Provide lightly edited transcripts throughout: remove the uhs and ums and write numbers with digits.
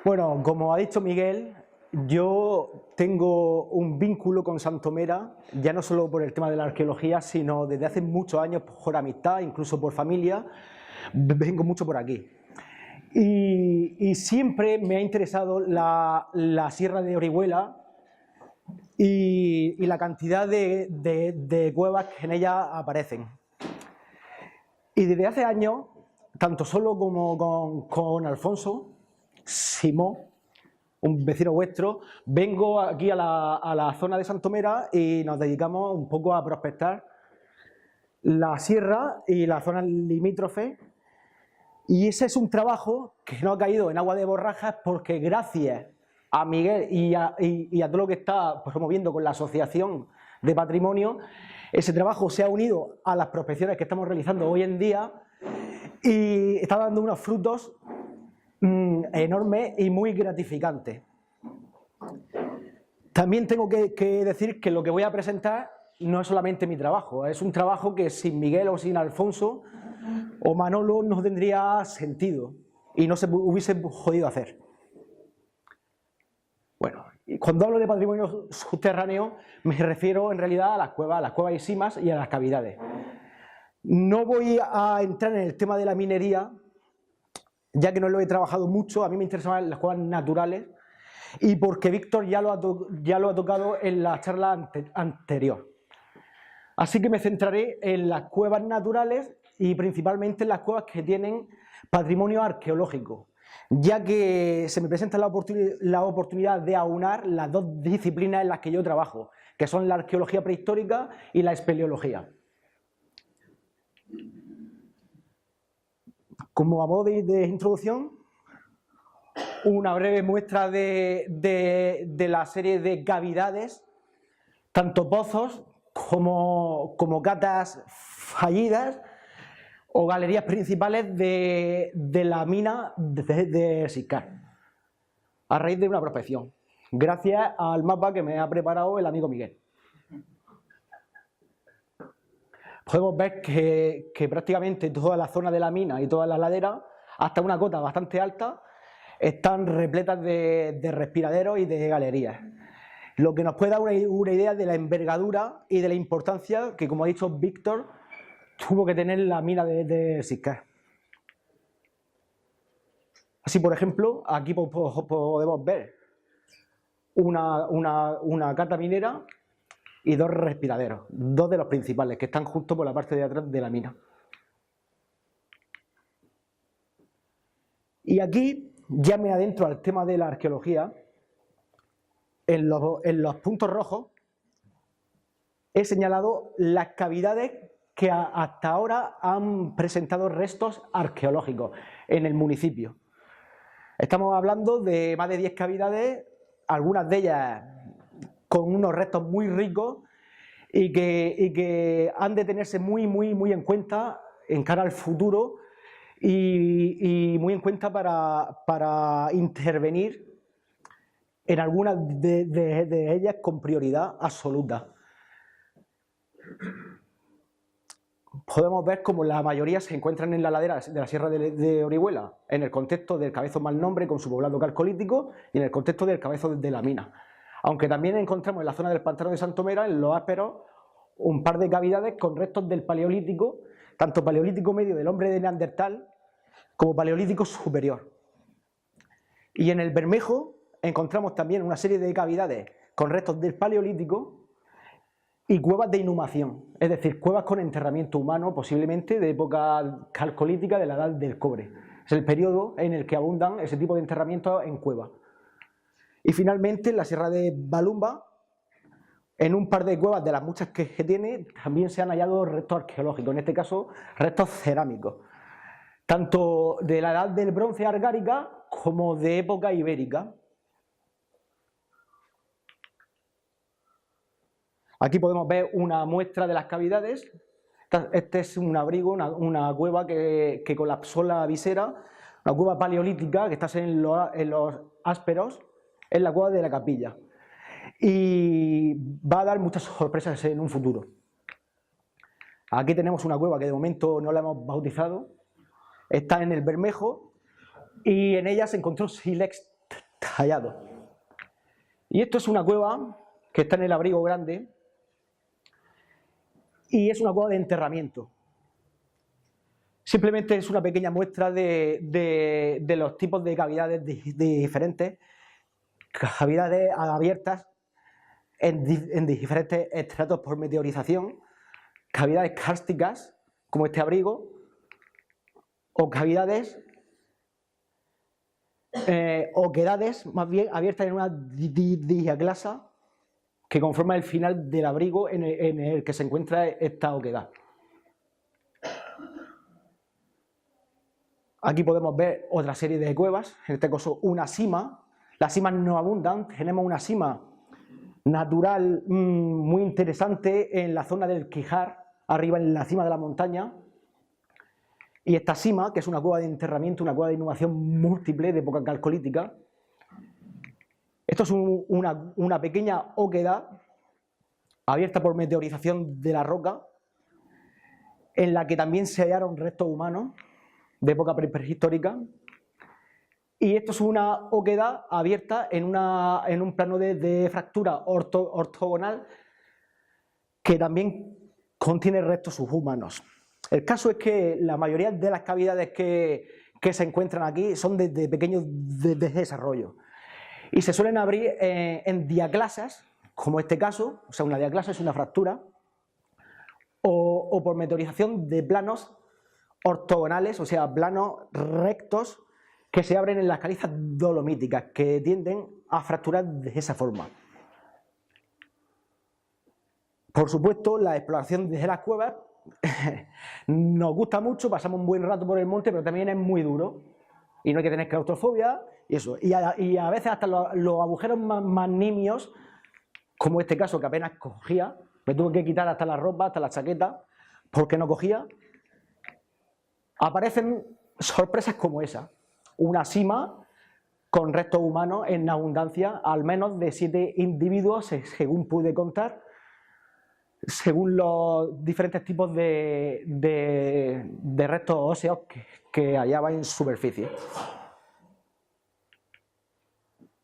Bueno, como ha dicho Miguel, yo tengo un vínculo con Santomera, ya no solo por el tema de la arqueología, sino desde hace muchos años por amistad, incluso por familia, vengo mucho por aquí. Y siempre me ha interesado la Sierra de Orihuela y la cantidad de cuevas que en ella aparecen. Y desde hace años, tanto solo como con Alfonso Simón, un vecino vuestro, vengo aquí a la zona de Santomera y nos dedicamos un poco a prospectar la sierra y la zona limítrofe. Y ese es un trabajo que no ha caído en agua de borrajas porque gracias a Miguel y a todo lo que está promoviendo con la Asociación de Patrimonio, ese trabajo se ha unido a las prospecciones que estamos realizando hoy en día y está dando unos frutos enormes y muy gratificantes. También tengo que decir que lo que voy a presentar no es solamente mi trabajo, es un trabajo que sin Miguel o sin Alfonso o Manolo no tendría sentido y no se hubiese podido hacer. Bueno, y cuando hablo de patrimonio subterráneo me refiero en realidad a las cuevas y simas y a las cavidades. No voy a entrar en el tema de la minería, ya que no lo he trabajado mucho. A mí me interesan las cuevas naturales y porque Víctor ya lo ha tocado en la charla anterior. Así que me centraré en las cuevas naturales y principalmente en las cuevas que tienen patrimonio arqueológico, ya que se me presenta la oportunidad de aunar las dos disciplinas en las que yo trabajo, que son la arqueología prehistórica y la espeleología. Como a modo de introducción, una breve muestra de la serie de cavidades, tanto pozos como catas fallidas o galerías principales de la mina de Siscar, a raíz de una prospección, gracias al mapa que me ha preparado el amigo Miguel. Podemos ver que prácticamente toda la zona de la mina y toda la ladera, hasta una cota bastante alta, están repletas de respiraderos y de galerías, lo que nos puede dar una idea de la envergadura y de la importancia que, como ha dicho Víctor, tuvo que tener la mina de Siscar. Así, por ejemplo, aquí podemos ver una cata minera y dos respiraderos, dos de los principales, que están justo por la parte de atrás de la mina. Y aquí ya me adentro al tema de la arqueología. En los puntos rojos he señalado las cavidades que hasta ahora han presentado restos arqueológicos en el municipio. Estamos hablando de más de 10 cavidades, algunas de ellas con unos restos muy ricos y que han de tenerse muy en cuenta en cara al futuro y muy en cuenta para intervenir en algunas de ellas con prioridad absoluta. Podemos ver como la mayoría se encuentran en la ladera de la Sierra de Orihuela, en el contexto del Cabezo Mal Nombre con su poblado calcolítico y en el contexto del Cabezo de la Mina. Aunque también encontramos en la zona del pantano de Santomera, en los ásperos, un par de cavidades con restos del Paleolítico, tanto Paleolítico medio del hombre de Neandertal como Paleolítico superior. Y en el Bermejo encontramos también una serie de cavidades con restos del Paleolítico y cuevas de inhumación, es decir, cuevas con enterramiento humano, posiblemente de época calcolítica de la edad del cobre. Es el periodo en el que abundan ese tipo de enterramientos en cuevas. Y finalmente, en la Sierra de Balumba, en un par de cuevas de las muchas que tiene, también se han hallado restos arqueológicos, en este caso restos cerámicos, tanto de la edad del bronce argárica como de época ibérica. Aquí podemos ver una muestra de las cavidades. Este es un abrigo, una cueva que colapsó la visera, una cueva paleolítica que está en los ásperos, en la cueva de la Capilla. Y va a dar muchas sorpresas en un futuro. Aquí tenemos una cueva que de momento no la hemos bautizado, está en el Bermejo y en ella se encontró sílex hallado. Y esto es una cueva que está en el Abrigo Grande y es una cueva de enterramiento. Simplemente es una pequeña muestra de los tipos de cavidades diferentes, cavidades abiertas en diferentes estratos por meteorización, cavidades kársticas, como este abrigo, o cavidades, oquedades, más bien, abiertas en una diaglasa que conforma el final del abrigo en el que se encuentra esta oquedad. Aquí podemos ver otra serie de cuevas, en este caso una sima. Las simas no abundan, tenemos una sima natural muy interesante en la zona del Quijar, arriba en la cima de la montaña. Y esta sima, que es una cueva de enterramiento, una cueva de inhumación múltiple de época calcolítica. Esto es una pequeña oquedad abierta por meteorización de la roca, en la que también se hallaron restos humanos de época prehistórica. Y esto es una oquedad abierta en un plano de fractura ortogonal que también contiene restos subhumanos. El caso es que la mayoría de las cavidades que se encuentran aquí son de pequeños desarrollo y se suelen abrir en diaglasas, como este caso, o sea, una diaglasa es una fractura, o por meteorización de planos ortogonales, o sea, planos rectos que se abren en las calizas dolomíticas, que tienden a fracturar de esa forma. Por supuesto, la exploración desde las cuevas nos gusta mucho, pasamos un buen rato por el monte, pero también es muy duro y no hay que tener claustrofobia y eso. Y a veces hasta los agujeros más nimios, como este caso que apenas cogía, me tuve que quitar hasta la ropa, hasta la chaqueta, porque no cogía. Aparecen sorpresas como esa, una sima con restos humanos en abundancia, al menos de 7 individuos, según pude contar, según los diferentes tipos de restos óseos que hallaba en superficie.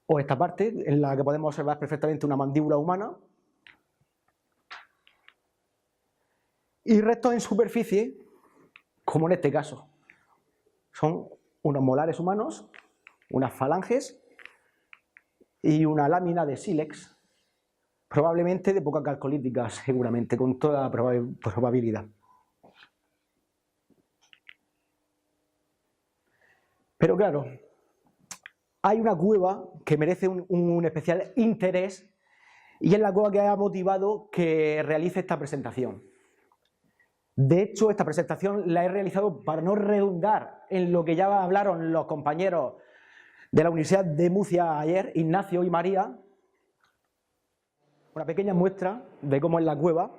O esta parte, en la que podemos observar perfectamente una mandíbula humana. Y restos en superficie, como en este caso. Son unos molares humanos, unas falanges y una lámina de sílex, probablemente de época calcolítica, seguramente, con toda probabilidad. Pero claro, hay una cueva que merece un especial interés y es la cueva que ha motivado que realice esta presentación. De hecho, esta presentación la he realizado para no redundar en lo que ya hablaron los compañeros de la Universidad de Murcia ayer, Ignacio y María. Una pequeña muestra de cómo es la cueva.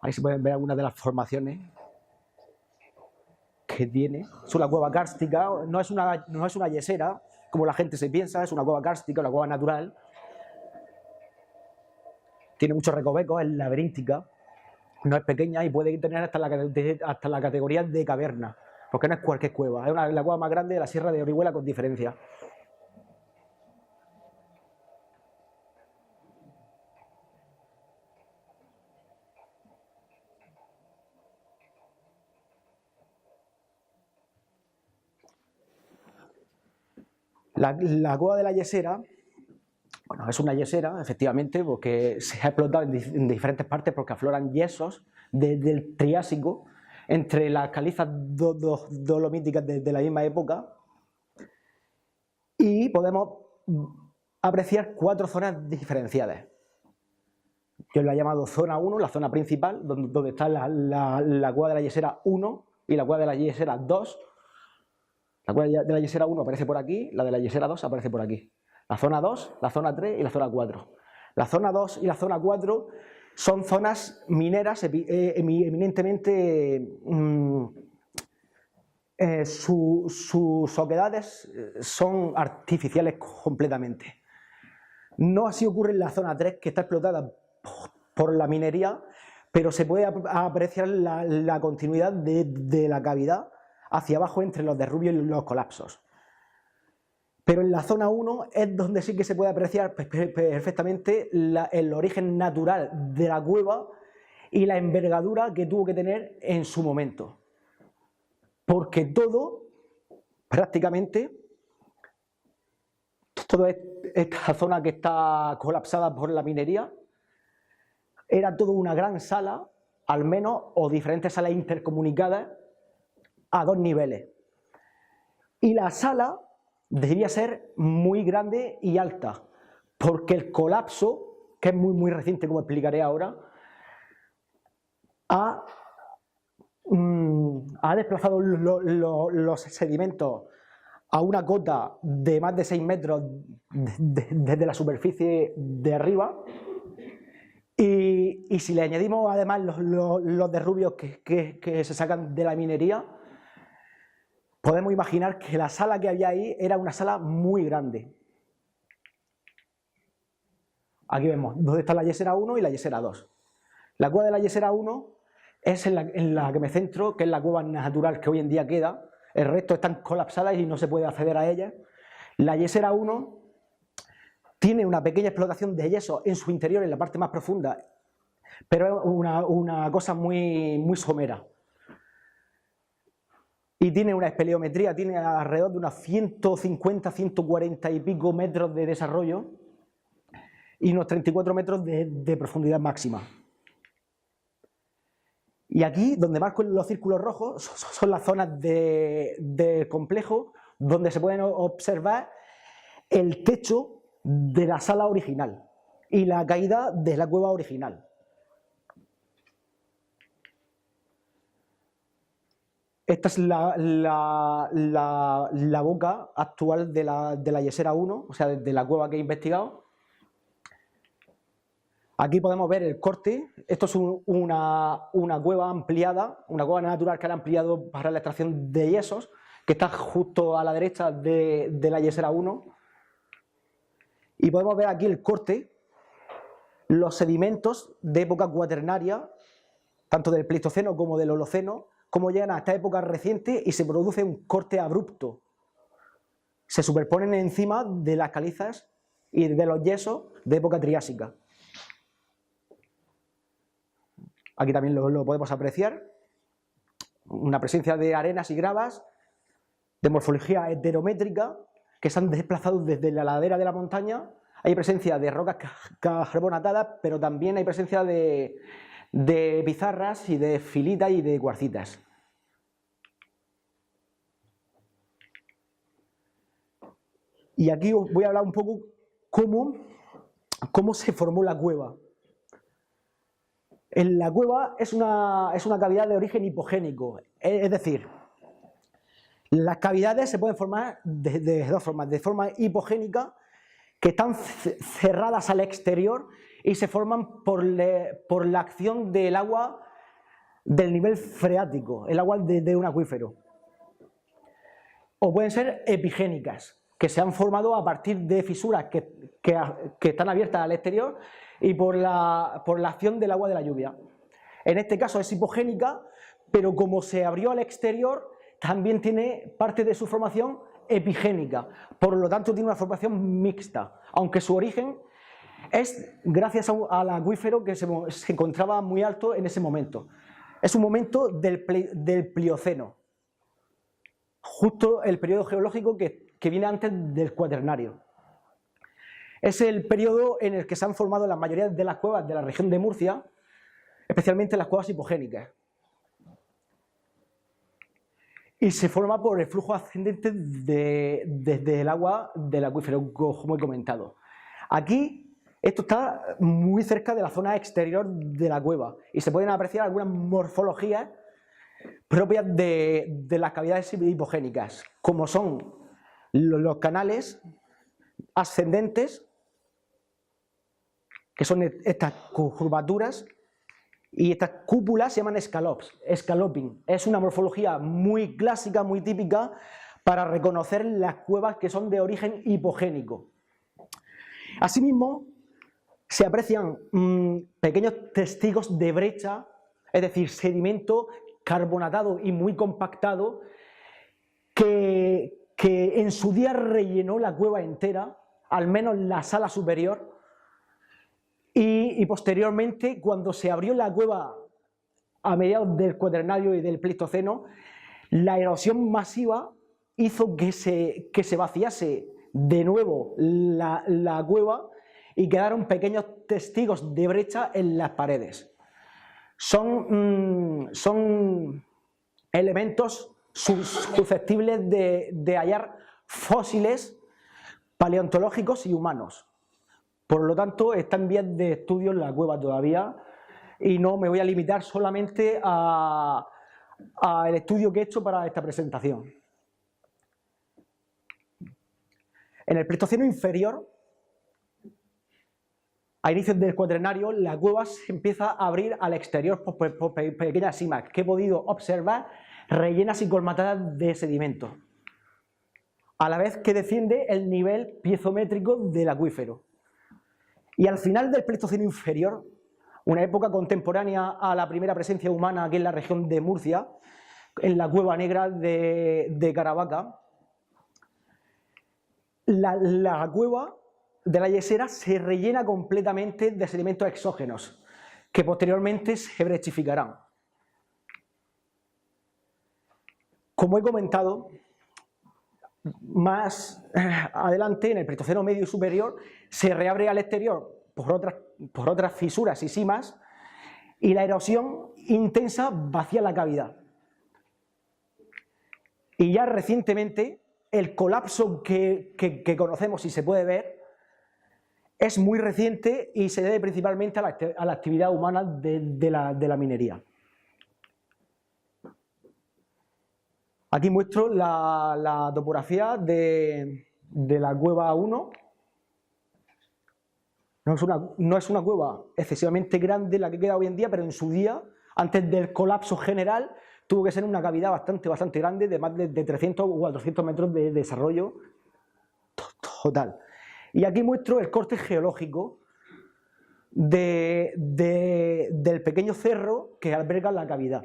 Ahí se pueden ver algunas de las formaciones que tiene. Es una cueva kárstica, no es una yesera, como la gente se piensa, es una cueva kárstica, una cueva natural. Tiene muchos recovecos, es laberíntica, no es pequeña y puede tener hasta la categoría de caverna, porque no es cualquier cueva, es la cueva más grande de la Sierra de Orihuela con diferencia. La cueva de la Yesera, bueno, es una yesera, efectivamente, porque se ha explotado en diferentes partes porque afloran yesos del Triásico entre las calizas dolomíticas de la misma época, y podemos apreciar 4 zonas diferenciadas. Yo lo he llamado zona 1, la zona principal, donde está la cueva de la Yesera 1 y la cueva de la Yesera 2. La cueva de la Yesera 1 aparece por aquí, la de la Yesera 2 aparece por aquí. La zona 2, la zona 3 y la zona 4. La zona 2 y la zona 4 son zonas mineras eminentemente... sus oquedades son artificiales completamente. No así ocurre en la zona 3, que está explotada por la minería, pero se puede apreciar la continuidad de la cavidad hacia abajo entre los derrubios y los colapsos. Pero en la zona 1 es donde sí que se puede apreciar perfectamente el origen natural de la cueva y la envergadura que tuvo que tener en su momento. Porque todo, prácticamente, toda esta zona que está colapsada por la minería, era toda una gran sala, al menos, o diferentes salas intercomunicadas a 2 niveles. Y la sala debía ser muy grande y alta, porque el colapso, que es muy reciente, como explicaré ahora, ha desplazado los sedimentos a una cota de más de 6 metros desde la superficie de arriba, y si le añadimos además los derrubios que se sacan de la minería, podemos imaginar que la sala que había ahí era una sala muy grande. Aquí vemos dónde está la Yesera 1 y la Yesera 2. La cueva de la Yesera 1 es en la que me centro, que es la cueva natural que hoy en día queda. El resto están colapsadas y no se puede acceder a ellas. La Yesera 1 tiene una pequeña explotación de yeso en su interior, en la parte más profunda, pero es una cosa muy somera. Y tiene una espeleometría, tiene alrededor de unos 150, 140 y pico metros de desarrollo y unos 34 metros de profundidad máxima. Y aquí, donde marco los círculos rojos, son las zonas del complejo donde se pueden observar el techo de la sala original y la caída de la cueva original. Esta es la boca actual de la Yesera 1, o sea, de la cueva que he investigado. Aquí podemos ver el corte. Esto es una cueva ampliada, una cueva natural que han ampliado para la extracción de yesos, que está justo a la derecha de la Yesera 1. Y podemos ver aquí el corte, los sedimentos de época cuaternaria, tanto del Pleistoceno como del Holoceno, cómo llegan a esta época reciente y se produce un corte abrupto. Se superponen encima de las calizas y de los yesos de época triásica. Aquí también lo podemos apreciar. Una presencia de arenas y gravas de morfología heterométrica que se han desplazado desde la ladera de la montaña. Hay presencia de rocas carbonatadas, pero también hay presencia de pizarras y de filitas y de cuarcitas. Y aquí os voy a hablar un poco cómo se formó la cueva. En la cueva es una cavidad de origen hipogénico, es decir, las cavidades se pueden formar de 2 formas, de forma hipogénica, que están cerradas al exterior y se forman por la acción del agua del nivel freático, el agua de un acuífero. O pueden ser epigénicas, que se han formado a partir de fisuras que están abiertas al exterior y por la acción del agua de la lluvia. En este caso es hipogénica, pero como se abrió al exterior, también tiene parte de su formación epigénica, por lo tanto tiene una formación mixta, aunque su origen es gracias al acuífero que se encontraba muy alto en ese momento. Es un momento del Plioceno, justo el periodo geológico que viene antes del Cuaternario. Es el periodo en el que se han formado la mayoría de las cuevas de la región de Murcia, especialmente las cuevas hipogénicas. Y se forma por el flujo ascendente desde el agua del acuífero, como he comentado. Aquí, esto está muy cerca de la zona exterior de la cueva y se pueden apreciar algunas morfologías propias de las cavidades hipogénicas, como son los canales ascendentes, que son estas curvaturas, y estas cúpulas se llaman escaloping. Es una morfología muy clásica, muy típica para reconocer las cuevas que son de origen hipogénico. Asimismo, se aprecian pequeños testigos de brecha, es decir, sedimento carbonatado y muy compactado, que en su día rellenó la cueva entera, al menos la sala superior, y posteriormente, cuando se abrió la cueva a mediados del Cuaternario y del Pleistoceno, la erosión masiva hizo que se vaciase de nuevo la cueva y quedaron pequeños testigos de brecha en las paredes. Son elementos susceptibles de hallar fósiles paleontológicos y humanos. Por lo tanto, está en vías de estudio en la cueva todavía y no me voy a limitar solamente al estudio que he hecho para esta presentación. En el Pleistoceno inferior, a inicios del Cuaternario, la cueva se empieza a abrir al exterior por pequeñas simas que he podido observar rellenas y colmatadas de sedimentos, a la vez que desciende el nivel piezométrico del acuífero. Y al final del Pleistoceno inferior, una época contemporánea a la primera presencia humana aquí en la región de Murcia, en la Cueva Negra de Caravaca, la cueva de la Yesera se rellena completamente de sedimentos exógenos, que posteriormente se brechificarán. Como he comentado, más adelante, en el Pleistoceno medio y superior, se reabre al exterior por otras fisuras y simas, y la erosión intensa vacía la cavidad. Y ya recientemente, el colapso que conocemos y se puede ver es muy reciente y se debe principalmente a la actividad humana de la minería. Aquí muestro la topografía de la cueva 1. No es una cueva excesivamente grande la que queda hoy en día, pero en su día, antes del colapso general, tuvo que ser una cavidad bastante grande, de más de 300 o 400 metros de desarrollo total. Y aquí muestro el corte geológico del pequeño cerro que alberga la cavidad.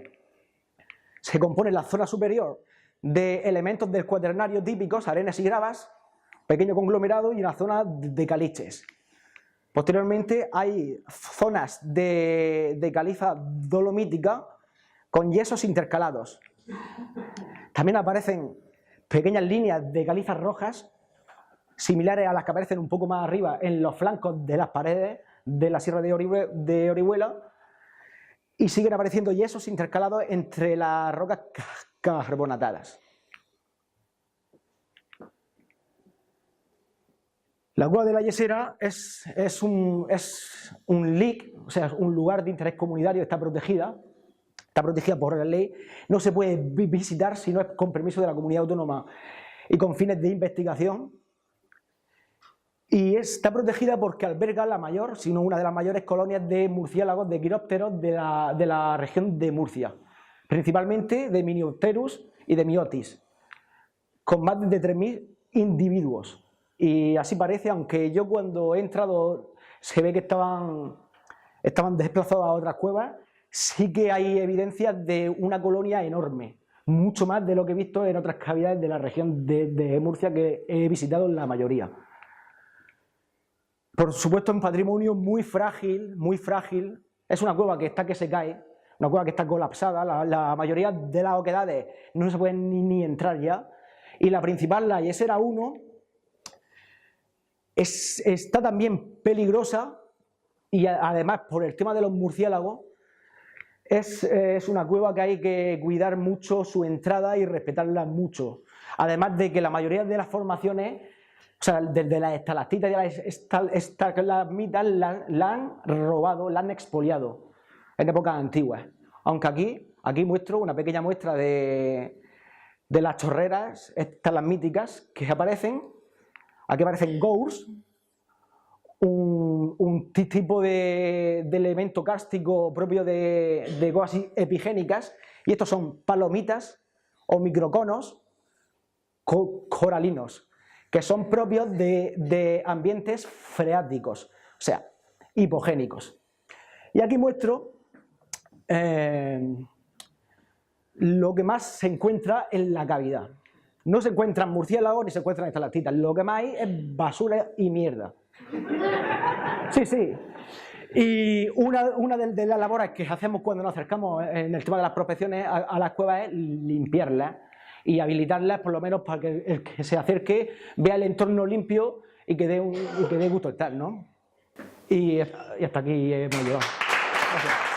Se compone en la zona superior de elementos del Cuaternario típicos, arenas y gravas, pequeño conglomerado, y una zona de caliches. Posteriormente hay zonas de caliza dolomítica con yesos intercalados. También aparecen pequeñas líneas de calizas rojas, similares a las que aparecen un poco más arriba en los flancos de las paredes de la Sierra de Orihuela, y siguen apareciendo yesos intercalados entre las rocas carbonatadas. La cueva de la Yesera es un LIC, o sea, un lugar de interés comunitario, está protegida por la ley, no se puede visitar si no es con permiso de la comunidad autónoma y con fines de investigación. Y está protegida porque alberga la mayor, si no una de las mayores colonias de murciélagos, de quirópteros de la región de Murcia, principalmente de Miniopterus y de Myotis, con más de 3.000 individuos. Y así parece, aunque yo cuando he entrado se ve que estaban desplazados a otras cuevas, sí que hay evidencias de una colonia enorme, mucho más de lo que he visto en otras cavidades de la región de Murcia, que he visitado la mayoría. Por supuesto, un patrimonio muy frágil, es una cueva que está que se cae, una cueva que está colapsada, la mayoría de las oquedades no se pueden ni entrar ya, y la principal, la Yesera 1, está también peligrosa, y además por el tema de los murciélagos, es una cueva que hay que cuidar mucho su entrada y respetarla mucho. Además de que la mayoría de las formaciones, o sea, desde las estalactitas y las estalagmitas, la han robado, la han expoliado en épocas antiguas. Aunque aquí muestro una pequeña muestra de las chorreras estalagmíticas que aparecen. Aquí aparecen gours, un tipo de elemento kárstico propio de cuevas epigénicas, y estos son palomitas o microconos coralinos, que son propios de ambientes freáticos, o sea, hipogénicos. Y aquí muestro lo que más se encuentra en la cavidad. No se encuentran murciélagos ni se encuentran estalactitas, lo que más hay es basura y mierda. Sí, sí. Y una de las labores que hacemos cuando nos acercamos en el tema de las prospecciones a las cuevas es limpiarlas y habilitarlas, por lo menos para que el que se acerque vea el entorno limpio y que dé gusto estar, ¿no? Y hasta aquí hemos llegado. Gracias.